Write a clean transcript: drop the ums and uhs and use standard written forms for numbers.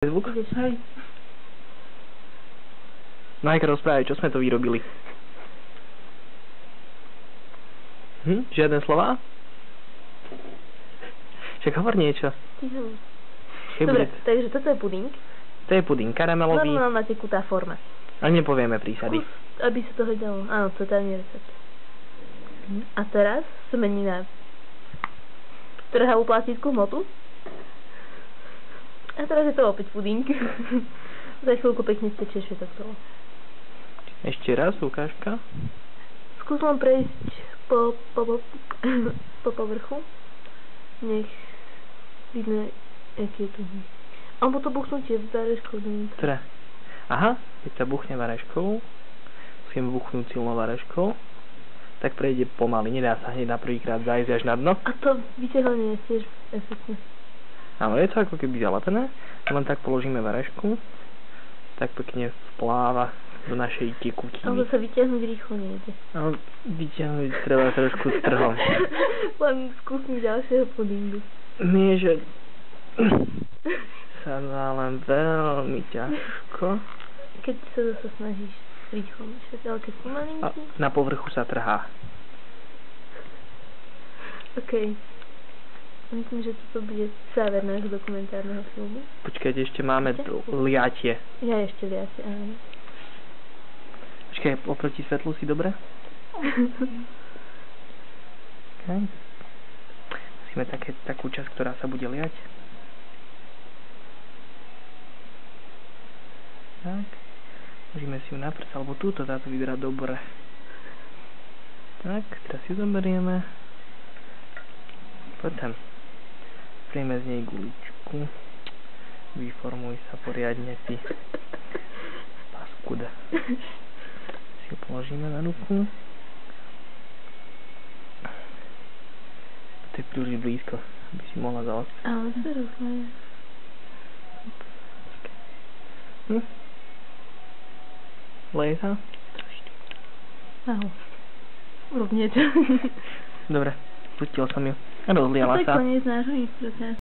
Facebook? Ideš, hej. Najka rozprávať, čo sme to vyrobili. Žiadne slova? Však hovor niečo. Dobre, takže toto je puding. To je puding karamelový. Normálna tekutá forma. A nepovieme prísady. Aby sa to vedelo. Áno, to je tajný recept. A teraz sa mení na trhavú plastickú hmotu. A teraz je to opäť puding. Za chvíľku pekne stečie všetko toho. Ešte raz, ukážka. Skús len prejsť po povrchu. Nech vidno, aký je tu. Alebo to buchnutie vareškou dovnútra. Teda. Aha, keď sa buchne vareškou, musíme buchnúť silnou vareškou, tak prejde pomaly. Nedá sa hneď na prvýkrát zájsť až na dno. A to vyťahovanie je tiež efektné. Áno, je to ako keby zalepené. Len tak položíme varešku, tak pekne vpláva do našej tekutiny. Ale sa vyťahnuť rýchlo nejde. Ale vyťahnuť treba trošku s trhom. Len skúsim ďalšieho pudingu. Nie, že sa dá len veľmi ťažko. Keď sa zase snažíš rýchlo myšľať, ale keď si malinký... A na povrchu sa trhá. OK. Myslím, že toto bude záver nášho dokumentárneho filmu. Počkajte, ešte máme liatie. Ja ešte liatie, áno. Počkaj, oproti svetlu si dobre? Okay. Musíme takú časť, ktorá sa bude liať. Tak. Môžeme si ju na prst, alebo túto táto vyberať dobre. Tak, teraz si zoberieme. Potom príjme z nej guličku. Vyformuj sa poriadne, ty paskuda. Si ju položíme na ruku. To je príliš blízko, aby si mohla zaostať. Ale to je rozumiem. Leje sa? Áno. Urob niečo. Dobre, pustil som ju. Rozliala sa. A to je koniec nášho inštrukcia.